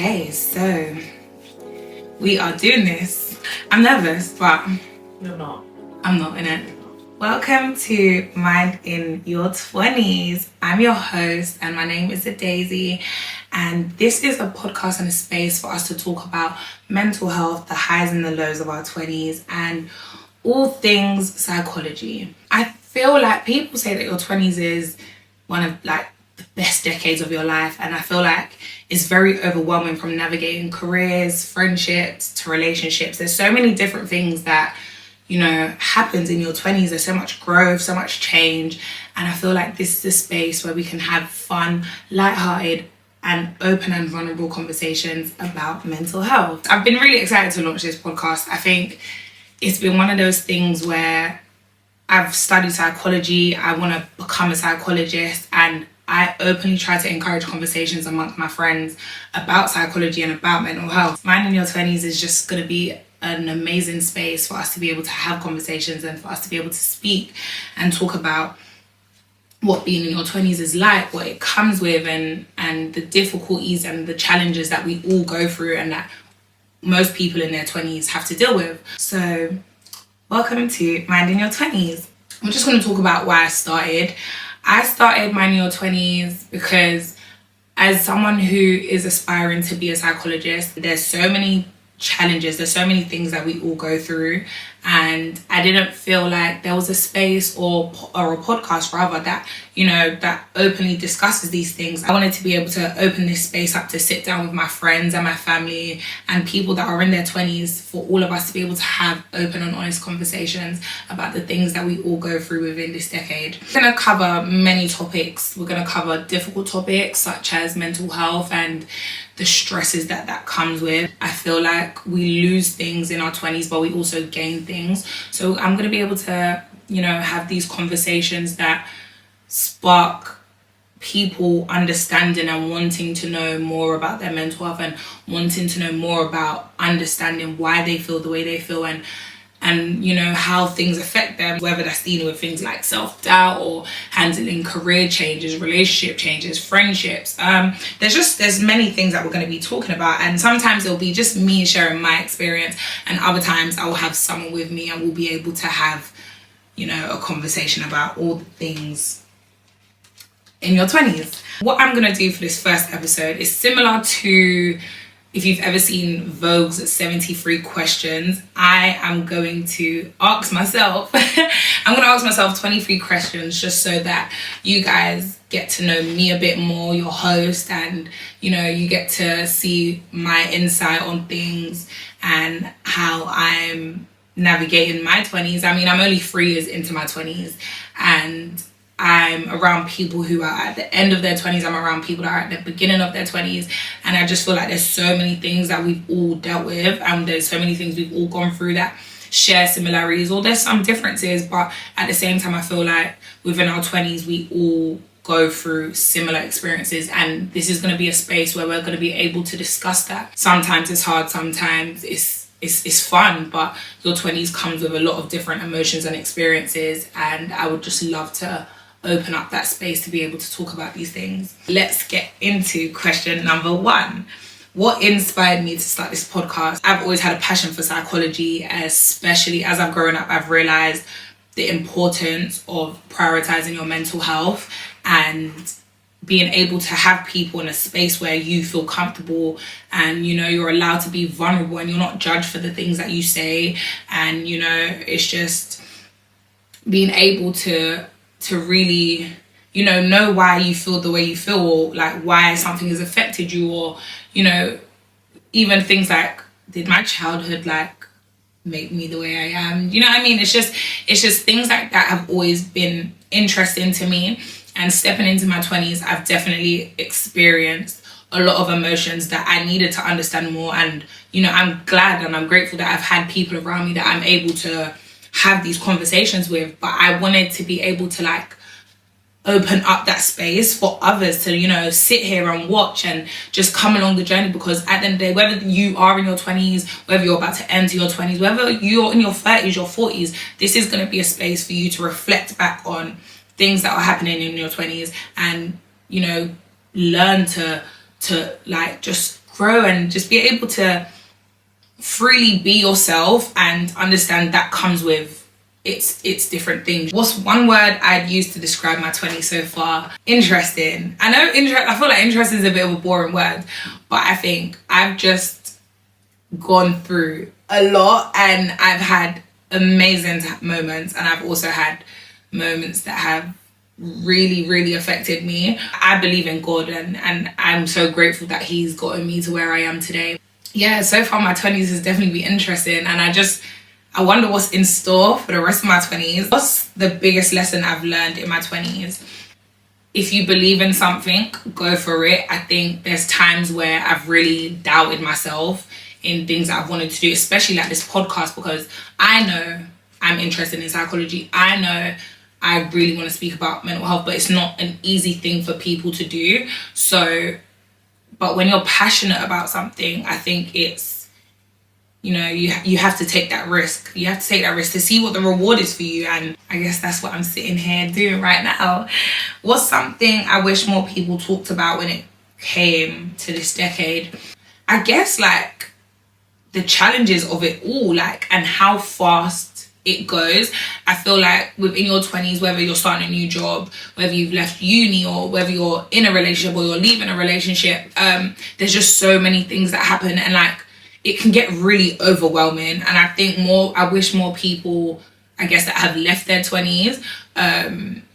Okay, so we are doing this. I'm nervous, but You're not. I'm not in it. Welcome to Mind in Your 20s. I'm your host and my name is Daisy, and this is a podcast and a space for us to talk about mental health, the highs and the lows of our 20s, and all things psychology. I feel like people say that your 20s is one of the best decades of your life, and I feel like it's very overwhelming, from navigating careers, friendships to relationships. There's so many different things that happens in your 20s. There's so much growth, so much change, and I feel like this is a space where we can have fun, lighthearted and open and vulnerable conversations about mental health. I've been really excited to launch this podcast. I think it's been one of those things where I've studied psychology, I want to become a psychologist, and I openly try to encourage conversations amongst my friends about psychology and about mental health. Mind in Your 20s is just going to be an amazing space for us to be able to have conversations and for us to be able to speak and talk about what being in your 20s is like, what it comes with, and the difficulties and the challenges that we all go through and that most people in their 20s have to deal with. So welcome to Mind in Your 20s. I'm just going to talk about why I started. I started Mind in Your 20s because as someone who is aspiring to be a psychologist, there's so many challenges, there's so many things that we all go through, and I didn't feel like there was a space or a podcast rather that that openly discusses these things. I wanted to be able to open this space up to sit down with my friends and my family and people that are in their 20s, for all of us to be able to have open and honest conversations about the things that we all go through within this decade. We're going to cover many topics. We're going to cover difficult topics such as mental health and the stresses that comes with. I feel like we lose things in our 20s, but we also gain things. So I'm going to be able to, have these conversations that spark people understanding and wanting to know more about their mental health and wanting to know more about understanding why they feel the way they feel, and how things affect them, whether that's dealing with things like self-doubt or handling career changes, relationship changes, friendships. There's many things that we're going to be talking about, and sometimes it'll be just me sharing my experience, and other times I will have someone with me and we'll be able to have a conversation about all the things in your 20s. What I'm going to do for this first episode is similar to, if you've ever seen Vogue's 73 questions, I am going to ask myself, 23 questions, just so that you guys get to know me a bit more, your host, and you get to see my insight on things and how I'm navigating my 20s. I mean, I'm only 3 years into my 20s, and I'm around people who are at the end of their 20s. I'm around people that are at the beginning of their 20s. And I just feel like there's so many things that we've all dealt with, and there's so many things we've all gone through that share similarities, or there's some differences. But at the same time, I feel like within our 20s, we all go through similar experiences. And this is going to be a space where we're going to be able to discuss that. Sometimes it's hard, sometimes it's fun, but your 20s comes with a lot of different emotions and experiences. And I would just love to open up that space to be able to talk about these things. Let's get into question number 1. What inspired me to start this podcast? I've always had a passion for psychology, especially as I've grown up. I've realized the importance of prioritizing your mental health and being able to have people in a space where you feel comfortable and you're allowed to be vulnerable and you're not judged for the things that you say. And it's just being able to really know why you feel the way you feel, or like why something has affected you, or even things like, did my childhood make me the way I am? It's just things like that have always been interesting to me. And stepping into my 20s, I've definitely experienced a lot of emotions that I needed to understand more. And I'm glad and I'm grateful that I've had people around me that I'm able to have these conversations with. But I wanted to be able to open up that space for others to sit here and watch and just come along the journey, because at the end of the day, whether you are in your 20s, whether you're about to enter your 20s, whether you're in your 30s, your 40s, this is going to be a space for you to reflect back on things that are happening in your 20s and learn to just grow and just be able to freely be yourself, and understand that comes with it's different things. What's one word I'd use to describe my 20s so far? Interesting. I feel like interesting is a bit of a boring word, but I think I've just gone through a lot, and I've had amazing moments, and I've also had moments that have really, really affected me. I believe in God, and I'm so grateful that he's gotten me to where I am today. Yeah, so far my 20s has definitely been interesting, and I wonder what's in store for the rest of my 20s. What's the biggest lesson I've learned in my 20s? If you believe in something, go for it. I think there's times where I've really doubted myself in things that I've wanted to do, especially like this podcast, because I know I'm interested in psychology. I know I really want to speak about mental health, but it's not an easy thing for people to do. So, but when you're passionate about something, I think it's, you know, you have to take that risk. You have to take that risk to see what the reward is for you. And I guess that's what I'm sitting here doing right now. What's something I wish more people talked about when it came to this decade? I guess like the challenges of it all, like, and how fast it goes. I feel like within your 20s, whether you're starting a new job, whether you've left uni, or whether you're in a relationship or you're leaving a relationship, there's just so many things that happen, and like it can get really overwhelming. And I think I wish more people, I guess, that have left their 20s,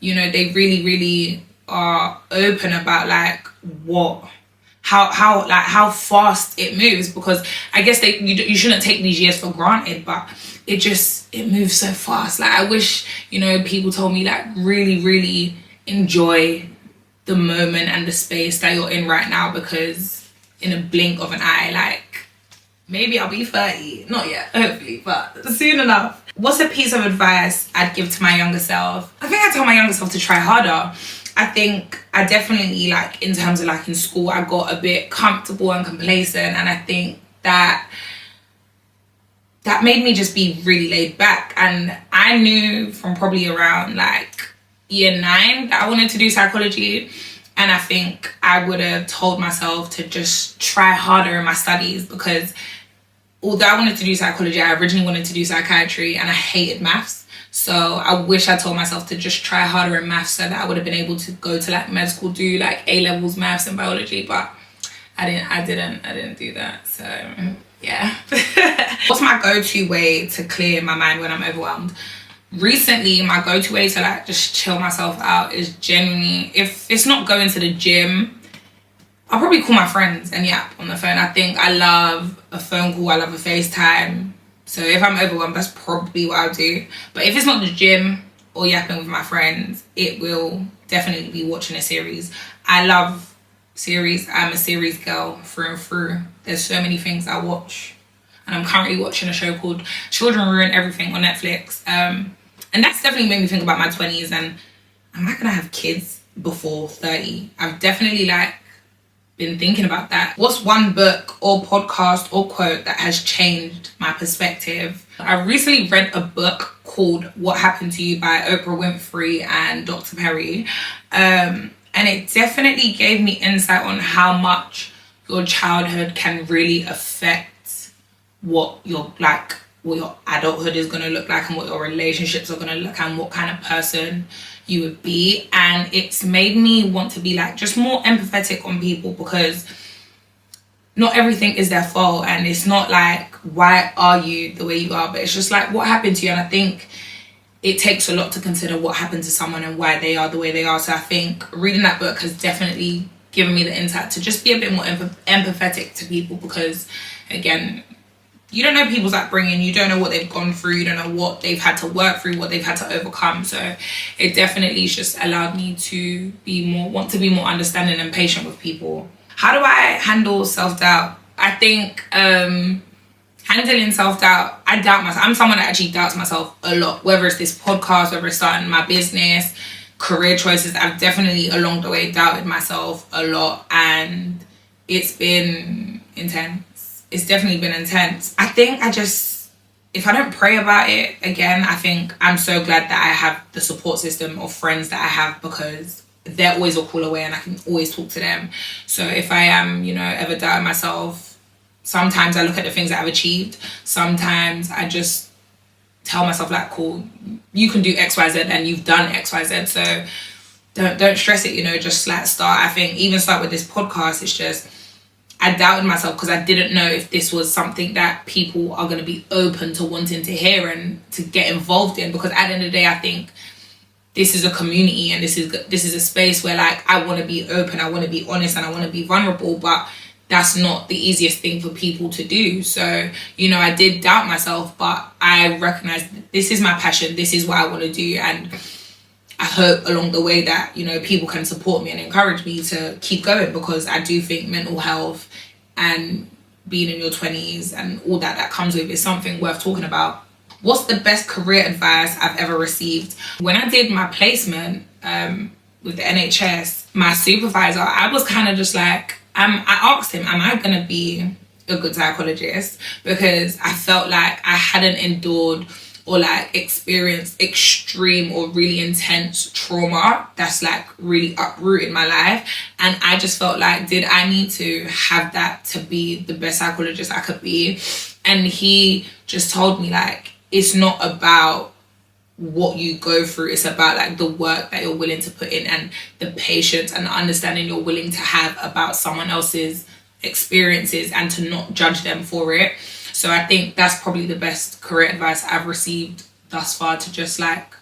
you know, they really, really are open about like how fast it moves, because I guess you shouldn't take these years for granted, but it moves so fast. Like I wish, you know, people told me like really, really enjoy the moment and the space that you're in right now, because in a blink of an eye, like maybe I'll be 30, not yet, hopefully, but soon enough. What's a piece of advice I'd give to my younger self? I think I told my younger self to try harder. I think I definitely, like, in terms of like in school, I got a bit comfortable and complacent, and I think that made me just be really laid back. And I knew from probably around like year 9 that I wanted to do psychology, and I think I would have told myself to just try harder in my studies, because although I wanted to do psychology, I originally wanted to do psychiatry, and I hated maths. So I wish I told myself to just try harder in maths, so that I would have been able to go to like med school, do like A-levels maths and biology, but I didn't do that. So yeah. What's my go-to way to clear my mind when I'm overwhelmed? Recently, my go-to way to like just chill myself out is genuinely, if it's not going to the gym, I'll probably call my friends and yap on the phone. I think I love a phone call, I love a FaceTime. So if I'm overwhelmed, that's probably what I'll do. But if it's not the gym or yapping with my friends, it will definitely be watching a series. I love series. I'm a series girl through and through. There's so many things I watch. And I'm currently watching a show called Children Ruin Everything on Netflix. And that's definitely made me think about my 20s, and am I going to have kids before 30? I've definitely like been thinking about that. What's one book or podcast or quote that has changed my perspective? I recently read a book called What Happened to You by Oprah Winfrey and Dr. Perry. And it definitely gave me insight on how much your childhood can really affect what your adulthood is going to look like, and what your relationships are going to look like, and what kind of person you would be. And it's made me want to be like just more empathetic on people, because not everything is their fault, and it's not like why are you the way you are, but it's just like what happened to you. And I think it takes a lot to consider what happened to someone and why they are the way they are. So I think reading that book has definitely given me the insight to just be a bit more empathetic to people, because again, you don't know people's upbringing, you don't know what they've gone through, you don't know what they've had to work through, what they've had to overcome. So it definitely just allowed me to want to be more understanding and patient with people. How do I handle self-doubt? I think handling self-doubt, I doubt myself. I'm someone that actually doubts myself a lot, whether it's this podcast, whether it's starting my business, career choices. I've definitely along the way doubted myself a lot, and it's been intense. It's definitely been intense. I think if I don't pray about it, again, I think I'm so glad that I have the support system of friends that I have, because they're always a call away and I can always talk to them. So if I am, ever doubting myself, sometimes I look at the things that I've achieved. Sometimes I just tell myself like, cool, you can do X, Y, Z and you've done X, Y, Z. So don't stress it, just like start. I think even start with this podcast, it's just, I doubted myself because I didn't know if this was something that people are going to be open to wanting to hear and to get involved in. Because at the end of the day, I think this is a community and this is a space where like I want to be open, I want to be honest, and I want to be vulnerable, but that's not the easiest thing for people to do. So, I did doubt myself, but I recognized this is my passion, this is what I want to do, and I hope along the way that, people can support me and encourage me to keep going, because I do think mental health and being in your 20s and all that comes with is something worth talking about. What's the best career advice I've ever received? When I did my placement with the NHS, my supervisor, I was kind of just like, I asked him, am I going to be a good psychologist? Because I felt like I hadn't endured or like experienced extreme or really intense trauma that's like really uprooted my life. And I just felt like, did I need to have that to be the best psychologist I could be? And he just told me like, it's not about what you go through, it's about like the work that you're willing to put in and the patience and the understanding you're willing to have about someone else's experiences and to not judge them for it. So I think that's probably the best career advice I've received thus far, to just like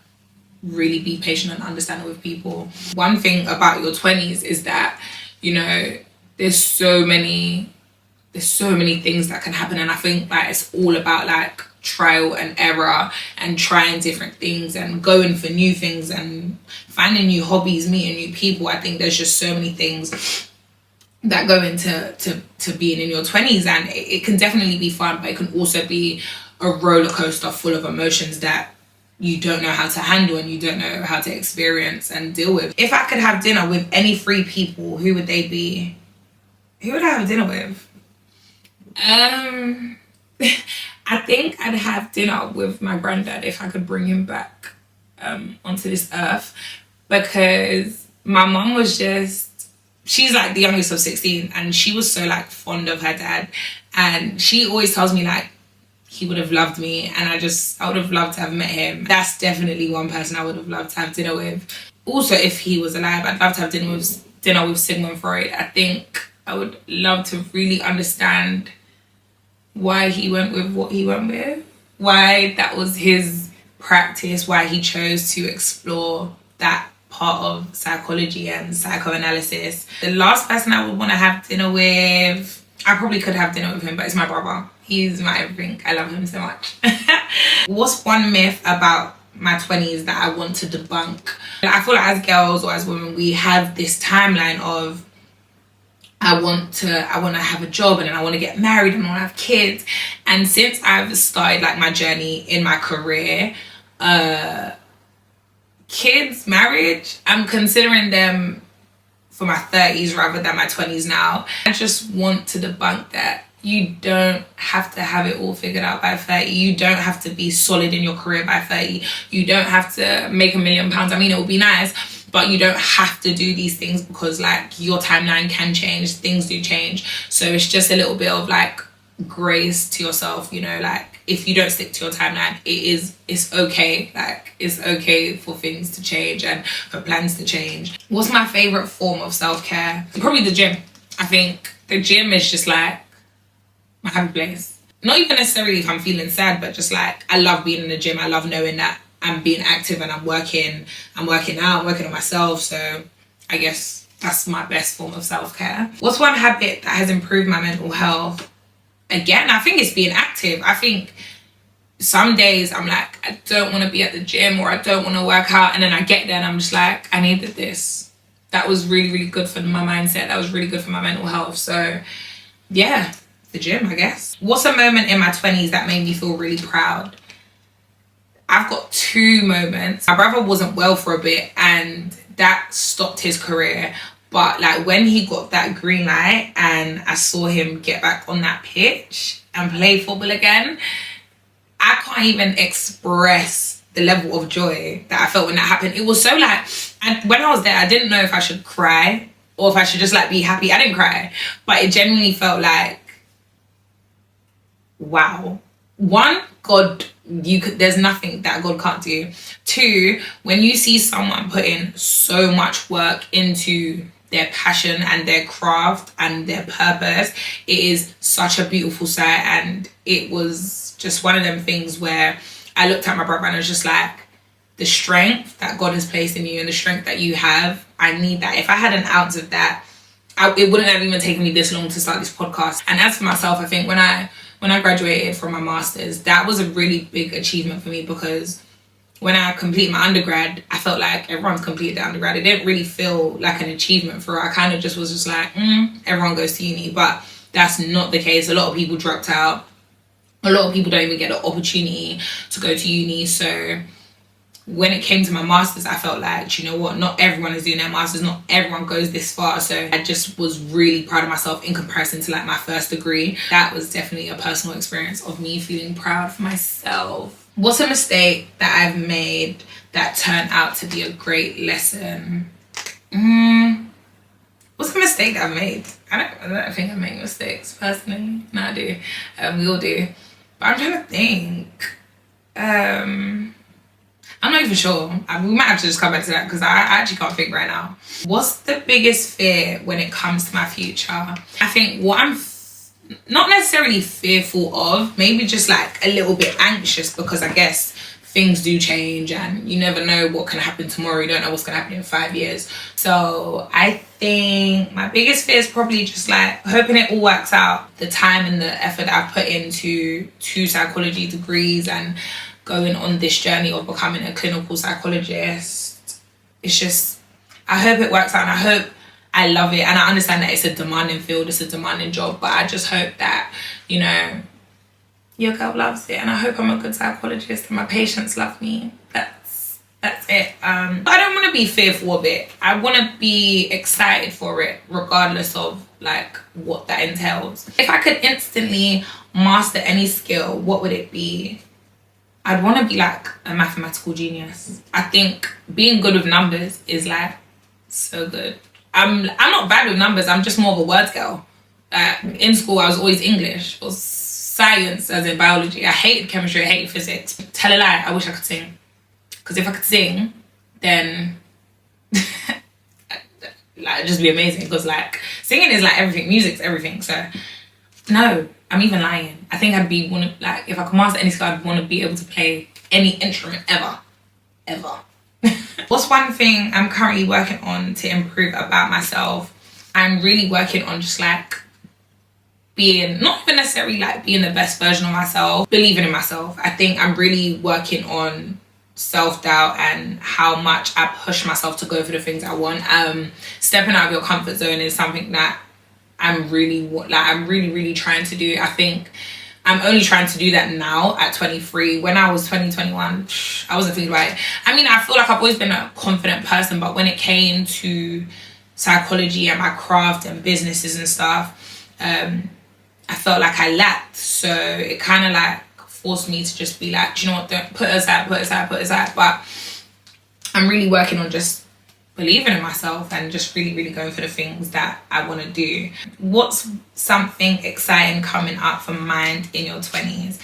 really be patient and understanding with people. One thing about your 20s is that, there's so many things that can happen, and I think like it's all about like trial and error and trying different things and going for new things and finding new hobbies, meeting new people. I think there's just so many things that go into to being in your 20s, and it can definitely be fun, but it can also be a roller coaster full of emotions that you don't know how to handle and you don't know how to experience and deal with. If I could have dinner with any three people, who would they be? Who would I have dinner with? I think I'd have dinner with my granddad if I could bring him back onto this earth, because my mum was she's like the youngest of 16 and she was so like fond of her dad, and she always tells me like he would have loved me, and I would have loved to have met him. That's definitely one person I would have loved to have dinner with. Also, if he was alive, I'd love to have dinner with Sigmund Freud. I think I would love to really understand why he went with what he went with, why that was his practice, why he chose to explore that part of psychology and psychoanalysis. The last person I would want to have dinner with, I probably could have dinner with him, but it's my brother. He's my everything. I love him so much. What's one myth about my 20s that I want to debunk? I feel like as girls or as women, we have this timeline of I want to have a job, and then I want to get married, and I want to have kids. And since I've started like my journey in my career, kids, marriage, I'm considering them for my 30s rather than my 20s now. I just want to debunk that. You don't have to have it all figured out by 30. You don't have to be solid in your career by 30. You don't have to make £1 million. I mean, it would be nice, but you don't have to do these things, because like your timeline can change, things do change. So it's just a little bit of like grace to yourself, like if you don't stick to your timeline, it's okay. Like it's okay for things to change and for plans to change. What's my favorite form of self-care? Probably the gym. I think the gym is just like my happy place. Not even necessarily if I'm feeling sad, but just like I love being in the gym. I love knowing that I'm being active and I'm working out, I'm working on myself. So I guess that's my best form of self-care. What's one habit that has improved my mental health? Again, I think it's being active. I think some days I'm like, I don't want to be at the gym or I don't want to work out. And then I get there and I'm just like, I needed this. That was really, really good for my mindset. That was really good for my mental health. So yeah, the gym, I guess. What's a moment in my 20s that made me feel really proud? I've got two moments. My brother wasn't well for a bit and that stopped his career. But like when he got that green light and I saw him get back on that pitch and play football again, I can't even express the level of joy that I felt when that happened. It was so like, and when I was there, I didn't know if I should cry or if I should just like be happy. I didn't cry, but it genuinely felt like, wow. One, God, there's nothing that God can't do. Two, when you see someone put in so much work into their passion and their craft and their purpose, it is such a beautiful sight. And it was just one of them things where I looked at my brother and I was just like, the strength that God has placed in you and the strength that you have, I need that. If I had an ounce of that, it wouldn't have even taken me this long to start this podcast. And as for myself, I think when I graduated from my master's, that was a really big achievement for me, because when I completed my undergrad, I felt like everyone's completed their undergrad. It didn't really feel like an achievement for her. I kind of just was just like, everyone goes to uni. But that's not the case. A lot of people dropped out. A lot of people don't even get the opportunity to go to uni. So when it came to my master's, I felt like, you know what, not everyone is doing their master's, not everyone goes this far. So I just was really proud of myself in comparison to like my first degree. That was definitely a personal experience of me feeling proud of myself. What's a mistake that I've made that turned out to be a great lesson? What's a mistake that I've made? I don't think I make mistakes personally. No, I do. We all do. But I'm trying to think. I'm not even sure. We might have to just come back to that, because I actually can't think right now. What's the biggest fear when it comes to my future? I think what I'm not necessarily fearful of, maybe just like a little bit anxious, because I guess things do change and you never know what can happen tomorrow. You don't know what's going to happen in 5 years. So I think my biggest fear is probably just like hoping it all works out. The time and the effort that I've put into 2 psychology degrees and going on this journey of becoming a clinical psychologist. It's just, I hope it works out, and I hope I love it. And I understand that it's a demanding field, it's a demanding job, but I just hope that, you know, your girl loves it, and I hope I'm a good psychologist and my patients love me. That's it. I don't want to be fearful of it. I want to be excited for it, regardless of like what that entails. If I could instantly master any skill, what would it be? I'd want to be like a mathematical genius. I think being good with numbers is like so good. I'm not bad with numbers. I'm just more of a words girl. In school, I was always English or science, as in biology. I hated chemistry. I hated physics. Tell a lie. I wish I could sing. Because if I could sing, then like it'd just be amazing. Because like singing is like everything. Music's everything. So no, I'm even lying. I think like if I could master any skill, I'd want to be able to play any instrument ever. What's one thing I'm currently working on to improve about myself? I'm really working on just like being, not even necessarily like being the best version of myself, believing in myself. I think I'm really working on self-doubt and how much I push myself to go for the things I want. Stepping out of your comfort zone is something that I'm really trying to do. I think I'm only trying to do that now at 23. When I was 21, I wasn't thinking about it. I mean, I feel like I've always been a confident person, but when it came to psychology and my craft and businesses and stuff, I felt like I lacked. So it kind of like forced me to just be like, do you know what, don't put us out. But I'm really working on just believing in myself and just really going for the things that I want to do. What's something exciting coming up for Mind in Your 20s?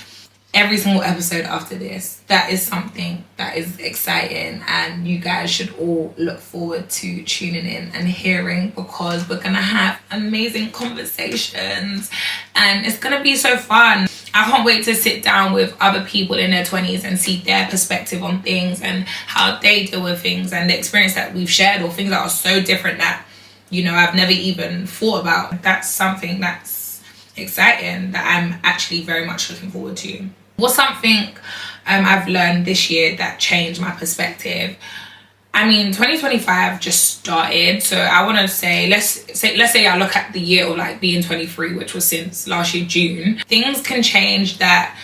Every single episode after this, that is something that is exciting, and you guys should all look forward to tuning in and hearing, because we're gonna have amazing conversations and it's gonna be so fun. I can't wait to sit down with other people in their 20s and see their perspective on things and how they deal with things and the experience that we've shared, or things that are so different that, you know, I've never even thought about. That's something that's exciting that I'm actually very much looking forward to. What's something I've learned this year that changed my perspective? I mean, 2025 just started, so I want to say, let's say I look at the year of like being 23, which was since last year June. Things can change that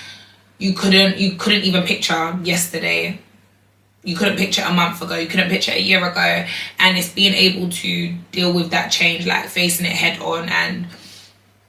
you couldn't even picture yesterday. You couldn't picture a month ago. You couldn't picture a year ago. And it's being able to deal with that change, like facing it head on and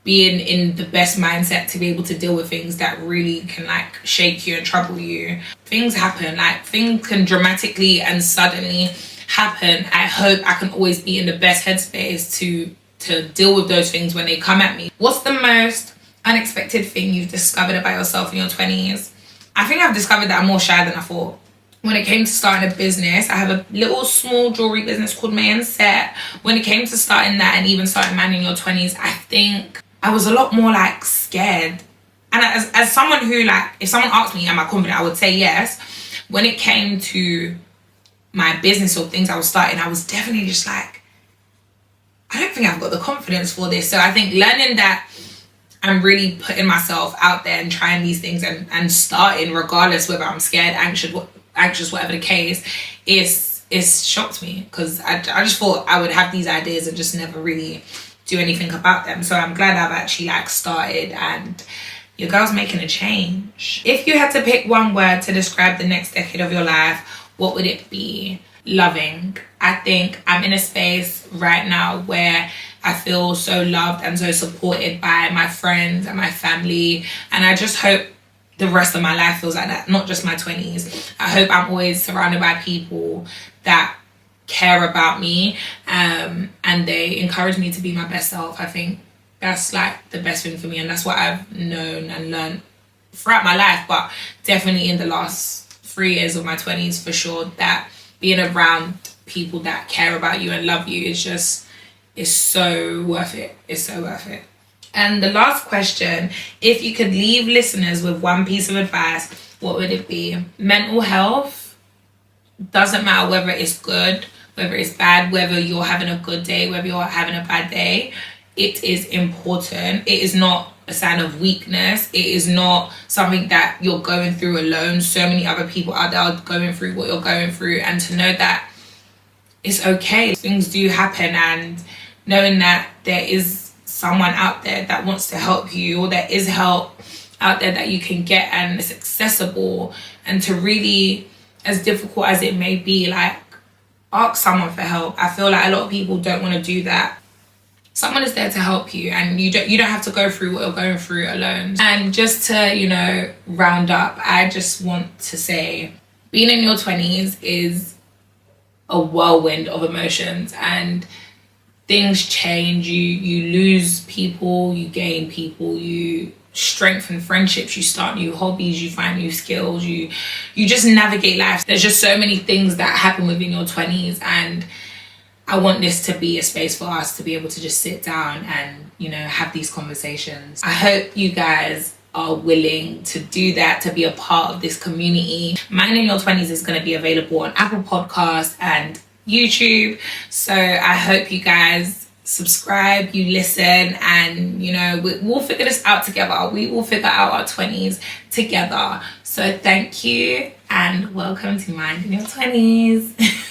being in the best mindset to be able to deal with things that really can like shake you and trouble you. Things happen, like things can dramatically and suddenly happen. I hope I can always be in the best headspace to deal with those things when they come at me. What's the most unexpected thing you've discovered about yourself in your 20s? I think I've discovered that I'm more shy than I thought. When it came to starting a business, I have a little small jewelry business called May and Set. When it came to starting that and even starting Mind in Your 20s, I think I was a lot more like scared. And as someone who, like, if someone asked me, am I confident, I would say yes. When it came to my business or things I was starting, I was definitely just like, I don't think I've got the confidence for this. So I think learning that I'm really putting myself out there and trying these things and starting regardless whether I'm scared, anxious, whatever the case, is shocked me, because I just thought I would have these ideas and just never really do anything about them. So I'm glad I've actually like started, and your girl's making a change. If you had to pick one word to describe the next decade of your life, what would it be? Loving. I think I'm in a space right now where I feel so loved and so supported by my friends and my family, and I just hope the rest of my life feels like that, not just my 20s. I hope I'm always surrounded by people that care about me, and they encourage me to be my best self. I think that's like the best thing for me, and that's what I've known and learned throughout my life, but definitely in the last 3 years of my 20s for sure, that being around people that care about you and love you is so worth it. It's so worth it. And the last question, if you could leave listeners with one piece of advice, what would it be? Mental health, doesn't matter whether it's good, whether it's bad, whether you're having a good day, whether you're having a bad day, it is important. It is not a sign of weakness. It is not something that you're going through alone. So many other people out there are going through what you're going through, and to know that it's okay. Things do happen, and knowing that there is someone out there that wants to help you, or there is help out there that you can get, and it's accessible, and to really, as difficult as it may be, like, ask someone for help. I feel like a lot of people don't want to do that. Someone is there to help you, and you don't have to go through what you're going through alone. And just to, round up, I just want to say, being in your 20s is a whirlwind of emotions, and things change. You lose people, you gain people, you strengthen friendships, you start new hobbies, you find new skills, you just navigate life. There's just so many things that happen within your 20s, and I want this to be a space for us to be able to just sit down and have these conversations. I hope you guys are willing to do that, to be a part of this community. Mind in Your 20s is going to be available on Apple Podcasts and YouTube, so I hope you guys subscribe, you listen, and we'll figure this out together. We will figure out our 20s together. So thank you, and welcome to Mind in Your 20s.